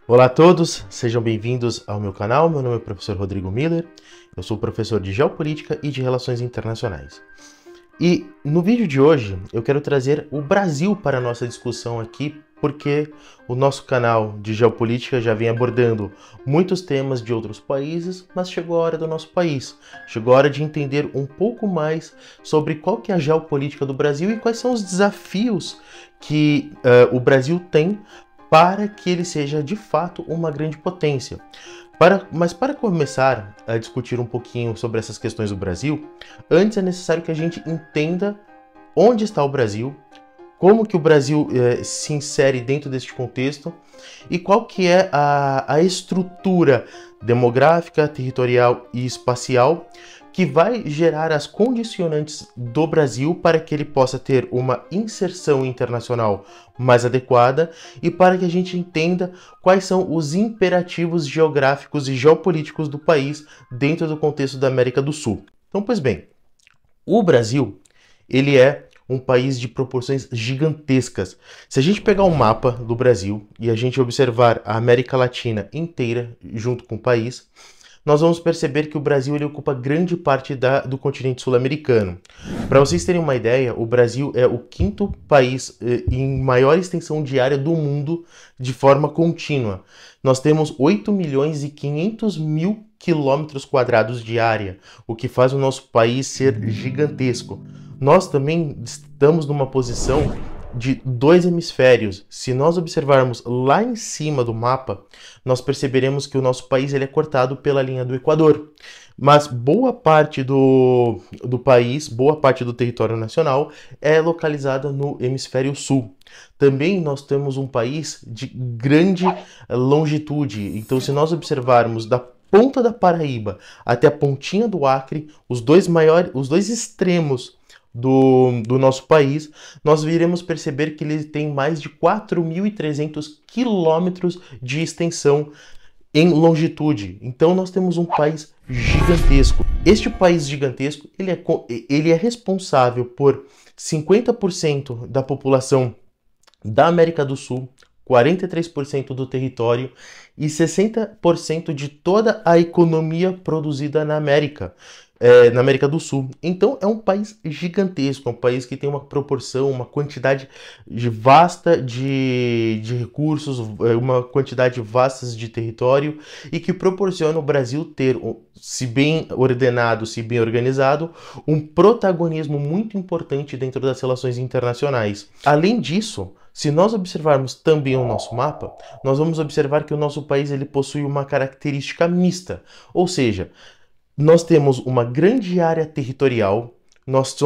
Olá a todos, sejam bem-vindos ao meu canal. Meu nome é o professor Rodrigo Miller, eu sou professor de Geopolítica e de Relações Internacionais. E no vídeo de hoje eu quero trazer o Brasil para a nossa discussão aqui, porque o nosso canal de Geopolítica já vem abordando muitos temas de outros países, mas chegou a hora do nosso país. Chegou a hora de entender um pouco mais sobre qual que é a geopolítica do Brasil e quais são os desafios que o Brasil tem para que ele seja de fato uma grande potência. Mas para começar a discutir um pouquinho sobre essas questões do Brasil, antes é necessário que a gente entenda onde está o Brasil, como que o Brasil se insere dentro deste contexto e qual que é a estrutura demográfica, territorial e espacial que vai gerar as condicionantes do Brasil para que ele possa ter uma inserção internacional mais adequada e para que a gente entenda quais são os imperativos geográficos e geopolíticos do país dentro do contexto da América do Sul. Então, pois bem, o Brasil, ele é um país de proporções gigantescas. Se a gente pegar um mapa do Brasil e a gente observar a América Latina inteira junto com o país, nós vamos perceber que o Brasil ele ocupa grande parte do continente sul-americano. Para vocês terem uma ideia, o Brasil é o quinto país em maior extensão de área do mundo de forma contínua. Nós temos 8.500.000 quilômetros quadrados de área, o que faz o nosso país ser gigantesco. Nós também estamos numa posição de dois hemisférios. Se nós observarmos lá em cima do mapa, nós perceberemos que o nosso país ele é cortado pela linha do Equador. Mas boa parte do país, boa parte do território nacional é localizada no hemisfério sul. Também nós temos um país de grande longitude. Então, se nós observarmos da ponta da Paraíba até a pontinha do Acre, os dois extremos do nosso país, nós iremos perceber que ele tem mais de 4.300 quilômetros de extensão em longitude. Então nós temos um país gigantesco. Este país gigantesco, ele é responsável por 50% da população da América do Sul, 43% do território e 60% de toda a economia produzida na América do Sul. Então é um país gigantesco, é um país que tem uma proporção, uma quantidade vasta de recursos, uma quantidade vasta de território e que proporciona o Brasil ter, se bem ordenado, se bem organizado, um protagonismo muito importante dentro das relações internacionais. Além disso, se nós observarmos também o nosso mapa, nós vamos observar que o nosso país ele possui uma característica mista, ou seja, nós temos uma grande área territorial, nós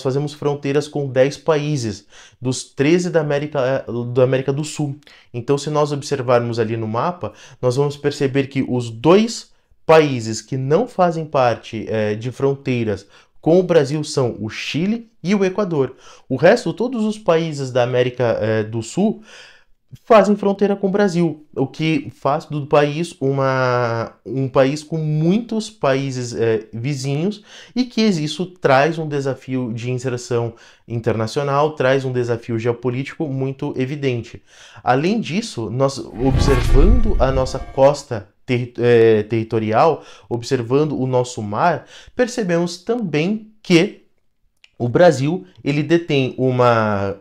fazemos fronteiras com 10 países, dos 13 da América do Sul. Então, se nós observarmos ali no mapa, nós vamos perceber que os dois países que não fazem parte de fronteiras com o Brasil são o Chile e o Equador. O resto, todos os países da América do Sul fazem fronteira com o Brasil, o que faz do país um país com muitos países vizinhos e que isso traz um desafio de inserção internacional, traz um desafio geopolítico muito evidente. Além disso, nós observando a nossa costa territorial, observando o nosso mar, percebemos também que o Brasil ele detém um mar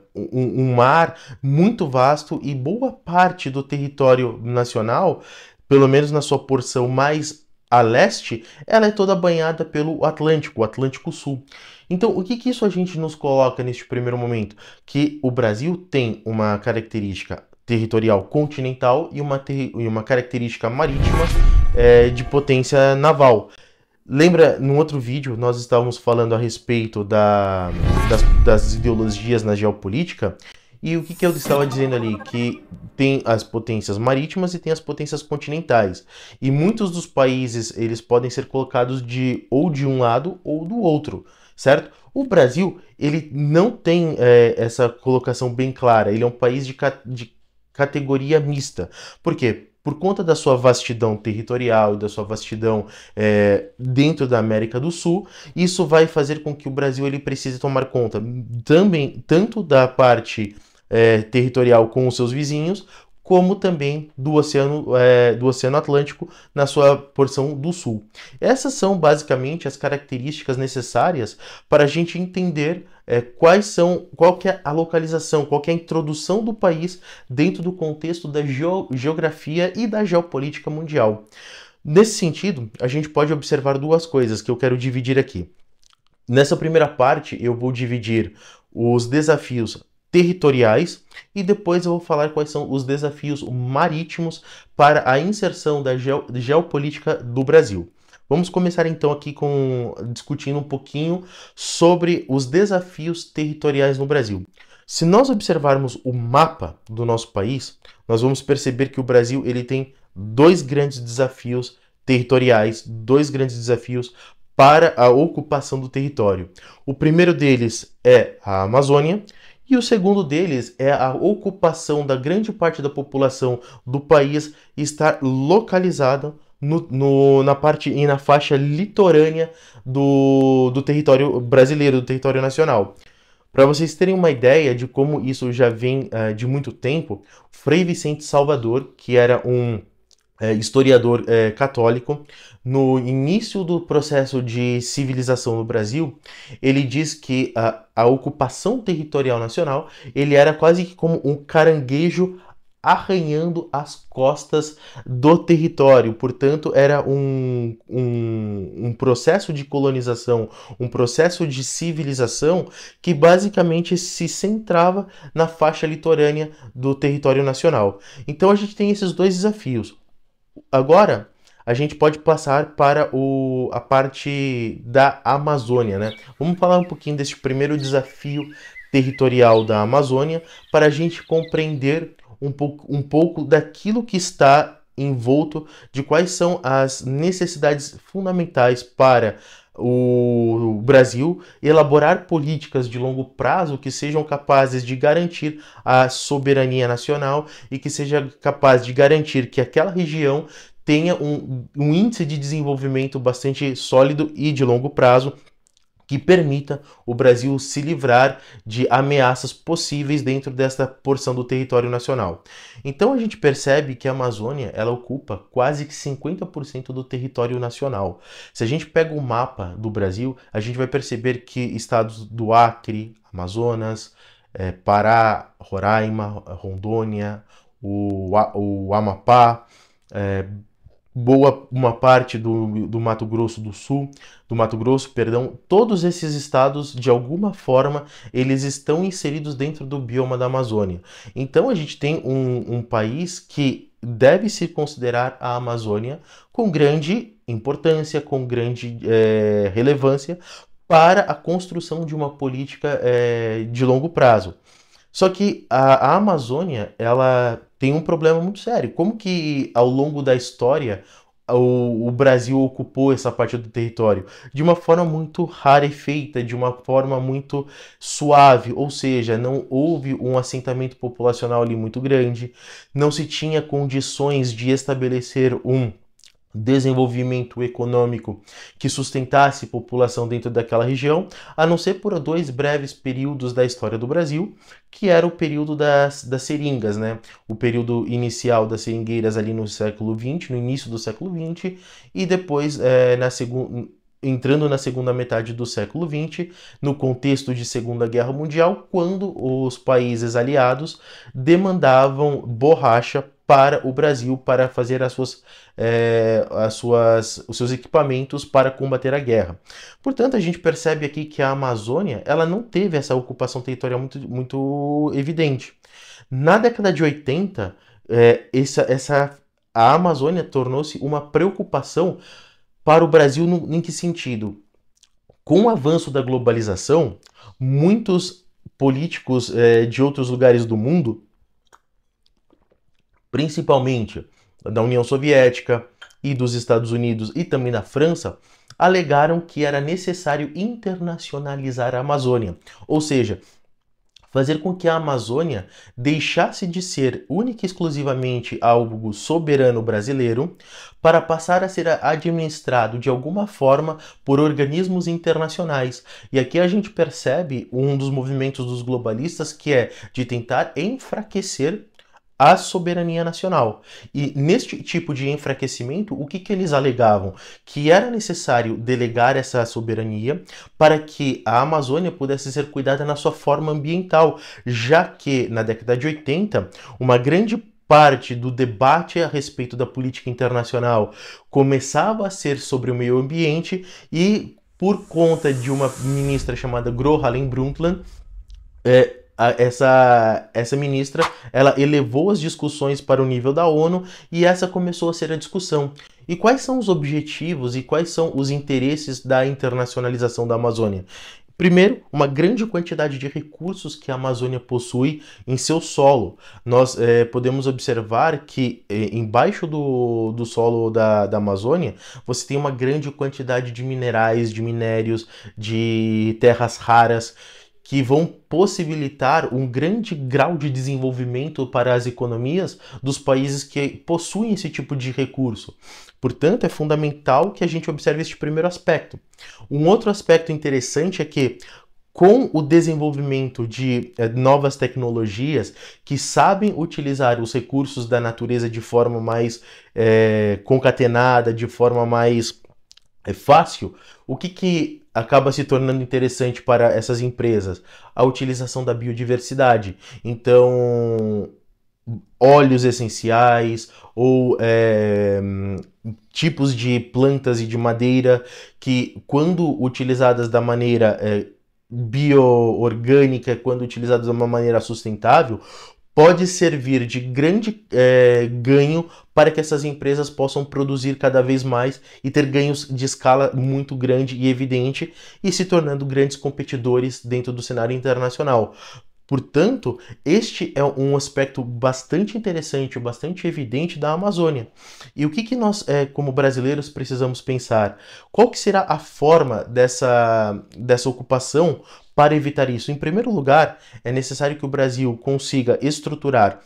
muito vasto e boa parte do território nacional, pelo menos na sua porção mais a leste, ela é toda banhada pelo Atlântico, o Atlântico Sul. Então, o que isso a gente nos coloca neste primeiro momento? Que o Brasil tem uma característica territorial continental e uma característica marítima de potência naval. Lembra, num outro vídeo, nós estávamos falando a respeito das ideologias na geopolítica, e o que eu estava dizendo ali? Que tem as potências marítimas e tem as potências continentais. E muitos dos países, eles podem ser colocados ou de um lado ou do outro, certo? O Brasil, ele não tem essa colocação bem clara, ele é um país de categoria mista. Por quê? Por conta da sua vastidão territorial e da sua vastidão dentro da América do Sul, isso vai fazer com que o Brasil ele precise tomar conta também tanto da parte territorial com os seus vizinhos, como também do Oceano Atlântico na sua porção do sul. Essas são basicamente as características necessárias para a gente entender qual que é a localização, qual que é a introdução do país dentro do contexto da geografia e da geopolítica mundial. Nesse sentido, a gente pode observar duas coisas que eu quero dividir aqui. Nessa primeira parte, eu vou dividir os desafios territoriais e depois eu vou falar quais são os desafios marítimos para a inserção da geopolítica do Brasil. Vamos começar então aqui discutindo um pouquinho sobre os desafios territoriais no Brasil. Se nós observarmos o mapa do nosso país, nós vamos perceber que o Brasil ele tem dois grandes desafios territoriais, dois grandes desafios para a ocupação do território. O primeiro deles é a Amazônia e o segundo deles é a ocupação da grande parte da população do país estar localizada na parte e na faixa litorânea do território brasileiro, do território nacional. Para vocês terem uma ideia de como isso já vem de muito tempo, Frei Vicente Salvador, que era um historiador católico, no início do processo de civilização no Brasil, ele diz que a ocupação territorial nacional ele era quase que como um caranguejo arranhando as costas do território. Portanto, era um processo de colonização, um processo de civilização que basicamente se centrava na faixa litorânea do território nacional. Então, a gente tem esses dois desafios. Agora, a gente pode passar para a parte da Amazônia, né? Vamos falar um pouquinho desse primeiro desafio territorial da Amazônia para a gente compreender um pouco daquilo que está envolto, de quais são as necessidades fundamentais para o Brasil elaborar políticas de longo prazo que sejam capazes de garantir a soberania nacional e que seja capaz de garantir que aquela região tenha um índice de desenvolvimento bastante sólido e de longo prazo que permita o Brasil se livrar de ameaças possíveis dentro desta porção do território nacional. Então a gente percebe que a Amazônia ela ocupa quase que 50% do território nacional. Se a gente pega o mapa do Brasil, a gente vai perceber que estados do Acre, Amazonas, Pará, Roraima, Rondônia, o Amapá, uma parte do Mato Grosso do Sul, todos esses estados, de alguma forma, eles estão inseridos dentro do bioma da Amazônia. Então, a gente tem um país que deve se considerar a Amazônia com grande importância, com grande relevância para a construção de uma política de longo prazo. Só que a Amazônia, ela tem um problema muito sério. Como que ao longo da história o Brasil ocupou essa parte do território? De uma forma muito rarefeita, de uma forma muito suave, ou seja, não houve um assentamento populacional ali muito grande, não se tinha condições de estabelecer um desenvolvimento econômico que sustentasse a população dentro daquela região, a não ser por dois breves períodos da história do Brasil, que era o período das seringas, né? O período inicial das seringueiras ali no século XX, no início do século XX, e depois entrando na segunda metade do século XX, no contexto de Segunda Guerra Mundial, quando os países aliados demandavam borracha para o Brasil para fazer os seus equipamentos para combater a guerra. Portanto, a gente percebe aqui que a Amazônia ela não teve essa ocupação territorial muito evidente. Na década de 80, a Amazônia tornou-se uma preocupação para o Brasil em que sentido? Com o avanço da globalização, muitos políticos de outros lugares do mundo, principalmente da União Soviética e dos Estados Unidos e também da França, alegaram que era necessário internacionalizar a Amazônia, ou seja, fazer com que a Amazônia deixasse de ser única e exclusivamente algo soberano brasileiro para passar a ser administrado de alguma forma por organismos internacionais. E aqui a gente percebe um dos movimentos dos globalistas que é de tentar enfraquecer a soberania nacional. E neste tipo de enfraquecimento, o que eles alegavam? Que era necessário delegar essa soberania para que a Amazônia pudesse ser cuidada na sua forma ambiental, já que na década de 80, uma grande parte do debate a respeito da política internacional começava a ser sobre o meio ambiente e, por conta de uma ministra chamada Gro Harlem Brundtland, essa ministra, ela elevou as discussões para o nível da ONU e essa começou a ser a discussão. E quais são os objetivos e quais são os interesses da internacionalização da Amazônia? Primeiro, uma grande quantidade de recursos que a Amazônia possui em seu solo. Nós podemos observar que embaixo do solo da Amazônia, você tem uma grande quantidade de minerais, de minérios, de terras raras, que vão possibilitar um grande grau de desenvolvimento para as economias dos países que possuem esse tipo de recurso. Portanto, é fundamental que a gente observe este primeiro aspecto. Um outro aspecto interessante é que, com o desenvolvimento de novas tecnologias que sabem utilizar os recursos da natureza de forma mais concatenada, de forma mais fácil, o que acaba se tornando interessante para essas empresas? A utilização da biodiversidade. Então, óleos essenciais ou tipos de plantas e de madeira que, quando utilizadas da maneira bio-orgânica, quando utilizadas de uma maneira sustentável, pode servir de grande ganho para que essas empresas possam produzir cada vez mais e ter ganhos de escala muito grande e evidente e se tornando grandes competidores dentro do cenário internacional. Portanto, este é um aspecto bastante interessante, bastante evidente da Amazônia. E o que nós, como brasileiros, precisamos pensar? Qual que será a forma dessa ocupação para evitar isso? Em primeiro lugar, é necessário que o Brasil consiga estruturar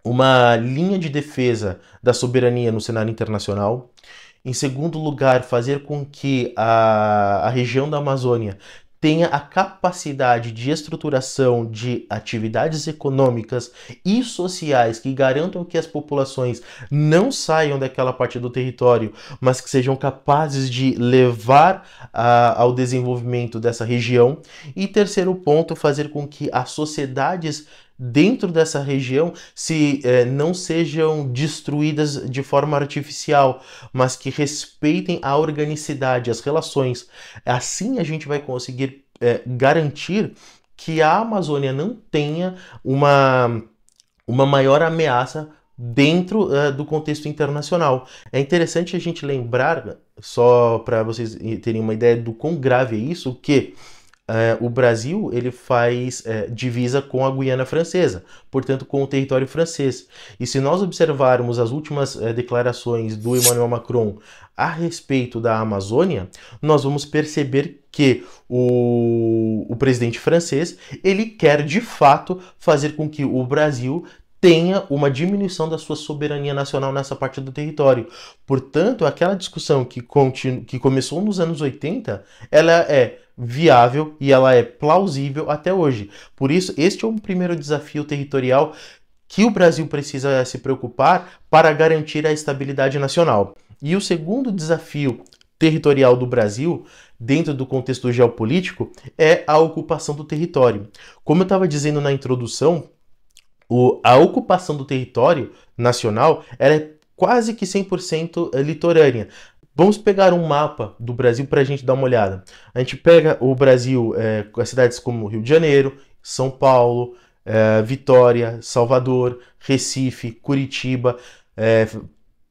uma linha de defesa da soberania no cenário internacional. Em segundo lugar, fazer com que a região da Amazônia tenha a capacidade de estruturação de atividades econômicas e sociais que garantam que as populações não saiam daquela parte do território, mas que sejam capazes de levar ao desenvolvimento dessa região. E terceiro ponto, fazer com que as sociedades dentro dessa região não sejam destruídas de forma artificial, mas que respeitem a organicidade, as relações. Assim a gente vai conseguir garantir que a Amazônia não tenha uma maior ameaça dentro do contexto internacional. É interessante a gente lembrar, só para vocês terem uma ideia do quão grave é isso, que o Brasil ele faz divisa com a Guiana Francesa, portanto com o território francês. E se nós observarmos as últimas declarações do Emmanuel Macron a respeito da Amazônia, nós vamos perceber que o presidente francês ele quer de fato fazer com que o Brasil tenha uma diminuição da sua soberania nacional nessa parte do território. Portanto, aquela discussão que começou nos anos 80, ela é viável e ela é plausível até hoje. Por isso, este é um primeiro desafio territorial que o Brasil precisa se preocupar para garantir a estabilidade nacional. E o segundo desafio territorial do Brasil, dentro do contexto geopolítico, é a ocupação do território. Como eu estava dizendo na introdução, a ocupação do território nacional ela é quase que 100% litorânea. Vamos pegar um mapa do Brasil para a gente dar uma olhada. A gente pega o Brasil com as cidades como Rio de Janeiro, São Paulo, Vitória, Salvador, Recife, Curitiba,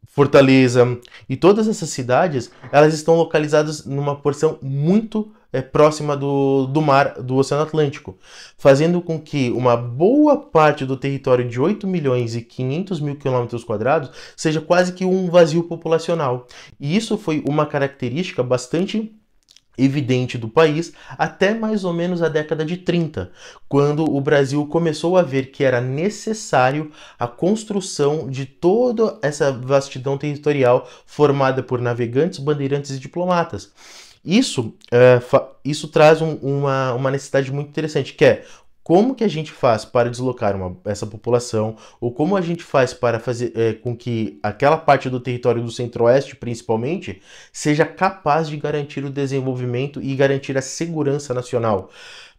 Fortaleza. E todas essas cidades elas estão localizadas numa porção muito próxima do mar, do Oceano Atlântico, fazendo com que uma boa parte do território de 8 milhões e 500 mil quilômetros quadrados seja quase que um vazio populacional. E isso foi uma característica bastante evidente do país até mais ou menos a década de 30, quando o Brasil começou a ver que era necessário a construção de toda essa vastidão territorial formada por navegantes, bandeirantes e diplomatas. Isso traz uma necessidade muito interessante, que é como que a gente faz para deslocar essa população, ou como a gente faz para fazer com que aquela parte do território do Centro-Oeste, principalmente, seja capaz de garantir o desenvolvimento e garantir a segurança nacional.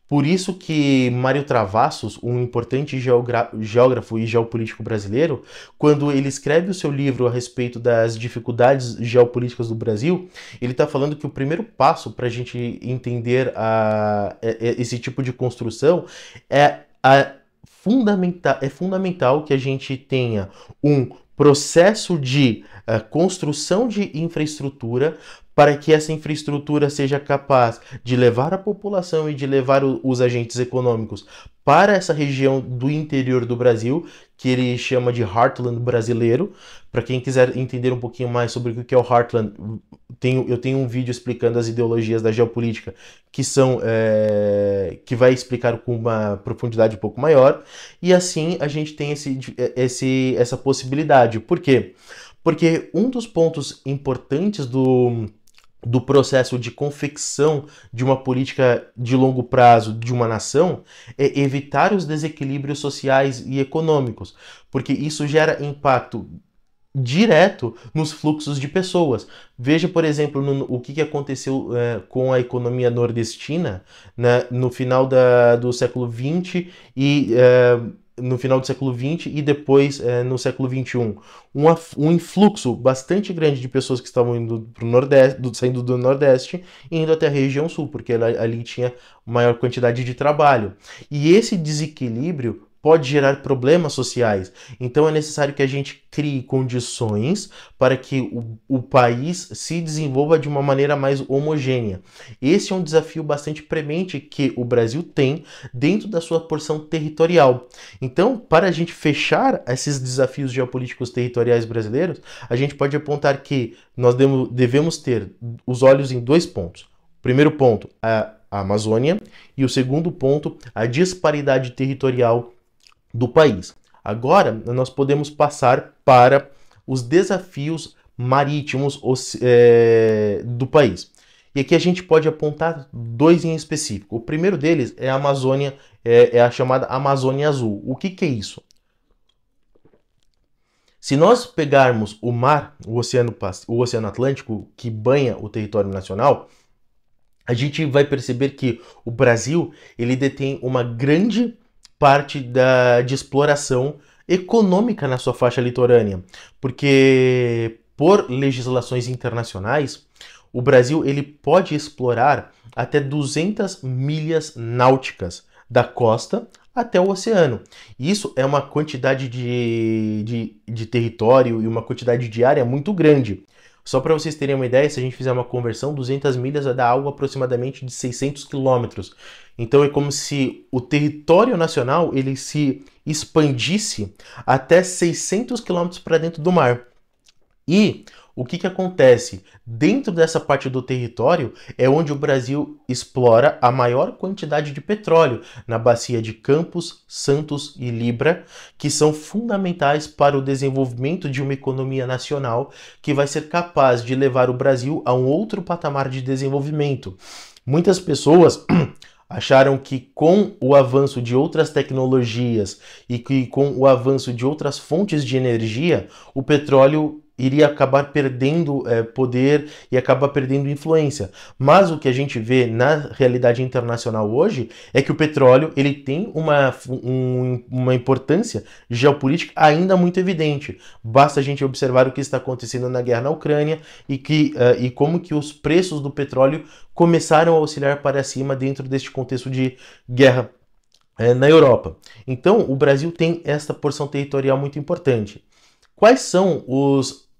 Por isso que Mário Travassos, um importante geógrafo e geopolítico brasileiro, quando ele escreve o seu livro a respeito das dificuldades geopolíticas do Brasil, ele está falando que o primeiro passo para a gente entender esse tipo de construção é fundamental que a gente tenha um processo de construção de infraestrutura para que essa infraestrutura seja capaz de levar a população e de levar os agentes econômicos para essa região do interior do Brasil, que ele chama de Heartland brasileiro. Para quem quiser entender um pouquinho mais sobre o que é o Heartland, eu tenho um vídeo explicando as ideologias da geopolítica, que vai explicar com uma profundidade um pouco maior. E assim a gente tem essa possibilidade. Por quê? Porque um dos pontos importantes do processo de confecção de uma política de longo prazo de uma nação é evitar os desequilíbrios sociais e econômicos, porque isso gera impacto direto nos fluxos de pessoas. Veja, por exemplo, o que aconteceu com a economia nordestina, né, no final do século XX e no final do século XX e depois no século XXI. Um influxo bastante grande de pessoas que estavam indo pro Nordeste, saindo do Nordeste e indo até a região Sul, porque ali tinha maior quantidade de trabalho. E esse desequilíbrio pode gerar problemas sociais. Então é necessário que a gente crie condições para que o país se desenvolva de uma maneira mais homogênea. Esse é um desafio bastante premente que o Brasil tem dentro da sua porção territorial. Então, para a gente fechar esses desafios geopolíticos territoriais brasileiros, a gente pode apontar que nós devemos ter os olhos em dois pontos. O primeiro ponto, a Amazônia, e o segundo ponto, a disparidade territorial do país. Agora, nós podemos passar para os desafios marítimos do país. E aqui a gente pode apontar dois em específico. O primeiro deles é a Amazônia, é a chamada Amazônia Azul. O que é isso? Se nós pegarmos o mar, o Oceano Atlântico, que banha o território nacional, a gente vai perceber que o Brasil ele detém uma grande parte de exploração econômica na sua faixa litorânea, porque por legislações internacionais, o Brasil ele pode explorar até 200 milhas náuticas da costa até o oceano. Isso é uma quantidade de território e uma quantidade de área muito grande. Só para vocês terem uma ideia, se a gente fizer uma conversão, 200 milhas vai dar algo aproximadamente de 600 quilômetros. Então é como se o território nacional ele se expandisse até 600 quilômetros para dentro do mar. E o que acontece? Dentro dessa parte do território é onde o Brasil explora a maior quantidade de petróleo, na bacia de Campos, Santos e Libra, que são fundamentais para o desenvolvimento de uma economia nacional que vai ser capaz de levar o Brasil a um outro patamar de desenvolvimento. Muitas pessoas acharam que com o avanço de outras tecnologias e que com o avanço de outras fontes de energia, o petróleo iria acabar perdendo poder e acabar perdendo influência. Mas o que a gente vê na realidade internacional hoje é que o petróleo ele tem uma importância geopolítica ainda muito evidente. Basta a gente observar o que está acontecendo na guerra na Ucrânia e como que os preços do petróleo começaram a oscilar para cima dentro deste contexto de guerra na Europa. Então, o Brasil tem esta porção territorial muito importante. Quais são os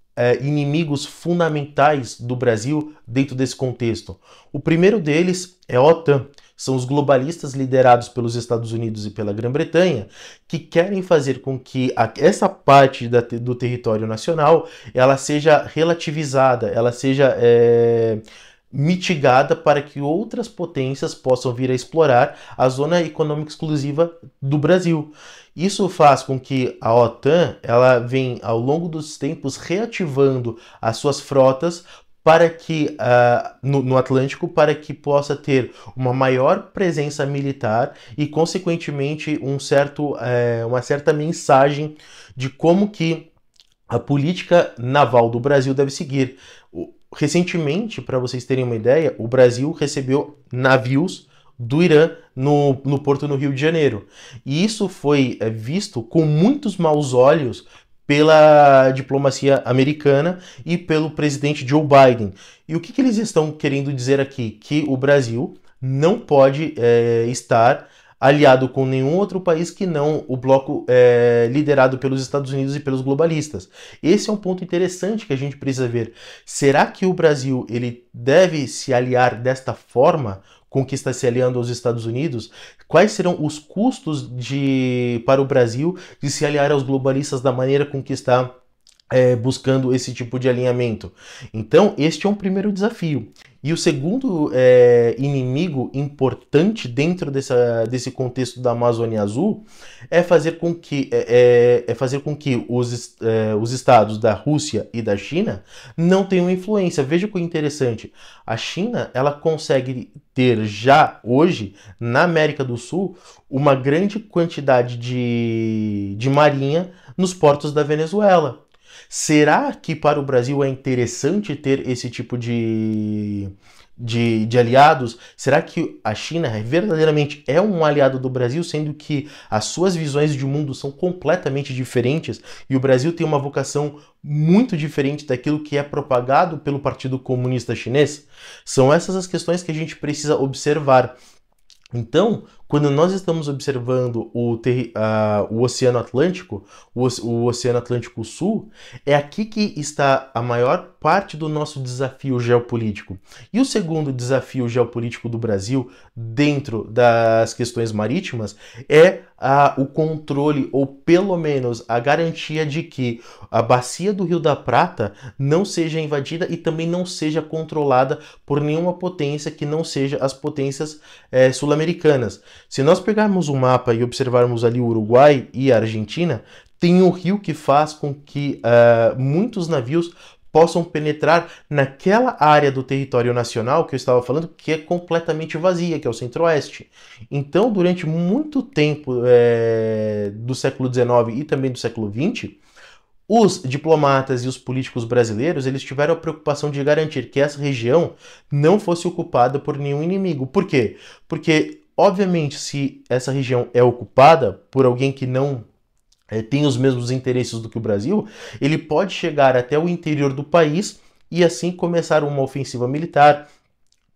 inimigos fundamentais do Brasil dentro desse contexto? O primeiro deles é a OTAN. São os globalistas liderados pelos Estados Unidos e pela Grã-Bretanha que querem fazer com que essa parte do território nacional ela seja relativizada, ela seja mitigada para que outras potências possam vir a explorar a zona econômica exclusiva do Brasil. Isso faz com que a OTAN ela venha ao longo dos tempos reativando as suas frotas para que no Atlântico, para que possa ter uma maior presença militar e, consequentemente, uma certa mensagem de como que a política naval do Brasil deve seguir. Recentemente, para vocês terem uma ideia, o Brasil recebeu navios do Irã no porto no Rio de Janeiro. E isso foi visto com muitos maus olhos pela diplomacia americana e pelo presidente Joe Biden. E o que eles estão querendo dizer aqui? Que o Brasil não pode estar aliado com nenhum outro país que não o bloco liderado pelos Estados Unidos e pelos globalistas. Esse é um ponto interessante que a gente precisa ver. Será que o Brasil ele deve se aliar desta forma com que está se aliando aos Estados Unidos? Quais serão os custos para o Brasil de se aliar aos globalistas da maneira com que está buscando esse tipo de alinhamento? Então, este é um primeiro desafio. E o segundo inimigo importante dentro desse contexto da Amazônia Azul é fazer com que, os estados da Rússia e da China não tenham influência. Veja que interessante. A China ela consegue ter já hoje, na América do Sul, uma grande quantidade de marinha nos portos da Venezuela. Será que para o Brasil é interessante ter esse tipo de aliados? Será que a China verdadeiramente é um aliado do Brasil, sendo que as suas visões de mundo são completamente diferentes e o Brasil tem uma vocação muito diferente daquilo que é propagado pelo Partido Comunista Chinês? São essas as questões que a gente precisa observar. Então, quando nós estamos observando o Oceano Atlântico, o Oceano Atlântico Sul, é aqui que está a maior parte do nosso desafio geopolítico. E o segundo desafio geopolítico do Brasil, dentro das questões marítimas, é o controle, ou pelo menos a garantia de que a bacia do Rio da Prata não seja invadida e também não seja controlada por nenhuma potência que não seja as potências sul-americanas. Se nós pegarmos um mapa e observarmos ali o Uruguai e a Argentina, tem um rio que faz com que muitos navios possam penetrar naquela área do território nacional que eu estava falando, que é completamente vazia, que é o Centro-Oeste. Então, durante muito tempo do século XIX e também do século XX, os diplomatas e os políticos brasileiros eles tiveram a preocupação de garantir que essa região não fosse ocupada por nenhum inimigo. Por quê? Porque, obviamente, se essa região é ocupada por alguém que não tem os mesmos interesses do que o Brasil, ele pode chegar até o interior do país e assim começar uma ofensiva militar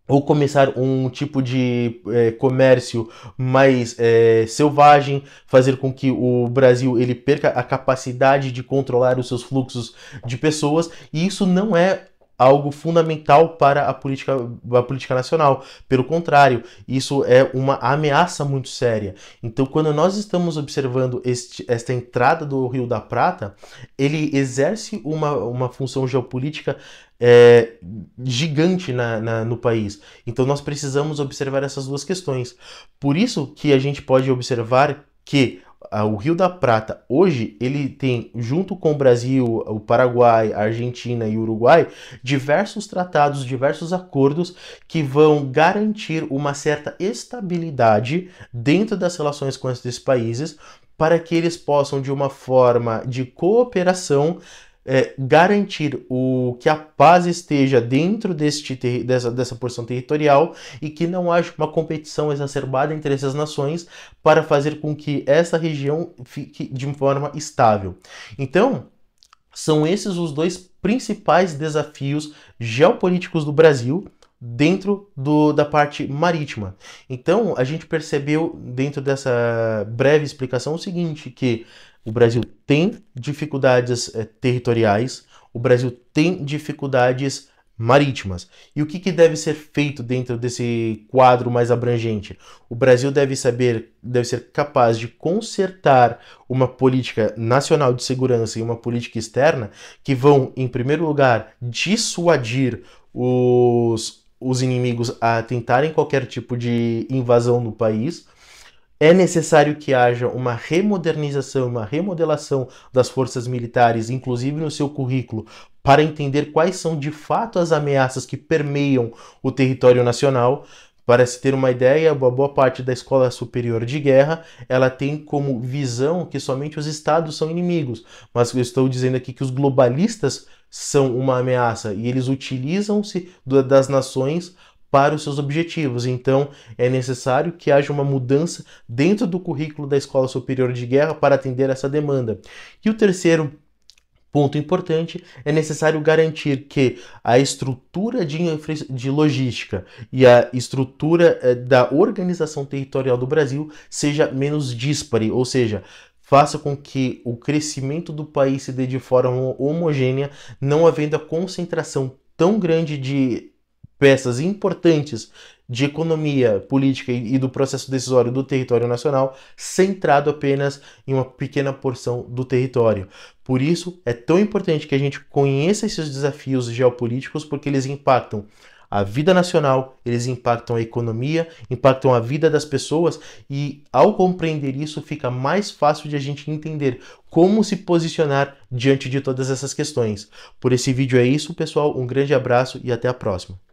ou começar um tipo de comércio mais selvagem, fazer com que o Brasil ele perca a capacidade de controlar os seus fluxos de pessoas, e isso não é algo fundamental para a política nacional. Pelo contrário, isso é uma ameaça muito séria. Então, quando nós estamos observando esta entrada do Rio da Prata, ele exerce uma função geopolítica gigante no país. Então, nós precisamos observar essas duas questões. Por isso que a gente pode observar que o Rio da Prata, hoje, ele tem, junto com o Brasil, o Paraguai, a Argentina e o Uruguai, diversos tratados, diversos acordos que vão garantir uma certa estabilidade dentro das relações com esses países, para que eles possam, de uma forma de cooperação, garantir que a paz esteja dentro dessa porção territorial e que não haja uma competição exacerbada entre essas nações para fazer com que essa região fique de forma estável. Então, são esses os dois principais desafios geopolíticos do Brasil dentro da parte marítima. Então, a gente percebeu dentro dessa breve explicação o seguinte, que o Brasil tem dificuldades territoriais, o Brasil tem dificuldades marítimas. E o que deve ser feito dentro desse quadro mais abrangente? O Brasil deve ser capaz de consertar uma política nacional de segurança e uma política externa que vão, em primeiro lugar, dissuadir os inimigos a tentarem qualquer tipo de invasão no país. É necessário que haja uma remodernização, uma remodelação das forças militares, inclusive no seu currículo, para entender quais são de fato as ameaças que permeiam o território nacional. Para se ter uma ideia, uma boa parte da Escola Superior de Guerra, ela tem como visão que somente os estados são inimigos, mas eu estou dizendo aqui que os globalistas são uma ameaça e eles utilizam-se das nações para os seus objetivos. Então, é necessário que haja uma mudança dentro do currículo da Escola Superior de Guerra para atender essa demanda. E o terceiro ponto importante, é necessário garantir que a estrutura de logística e a estrutura da organização territorial do Brasil seja menos díspare, ou seja, faça com que o crescimento do país se dê de forma homogênea, não havendo a concentração tão grande de peças importantes de economia, política e do processo decisório do território nacional, centrado apenas em uma pequena porção do território. Por isso, é tão importante que a gente conheça esses desafios geopolíticos, porque eles impactam a vida nacional, eles impactam a economia, impactam a vida das pessoas, e ao compreender isso, fica mais fácil de a gente entender como se posicionar diante de todas essas questões. Por esse vídeo é isso, pessoal. Um grande abraço e até a próxima.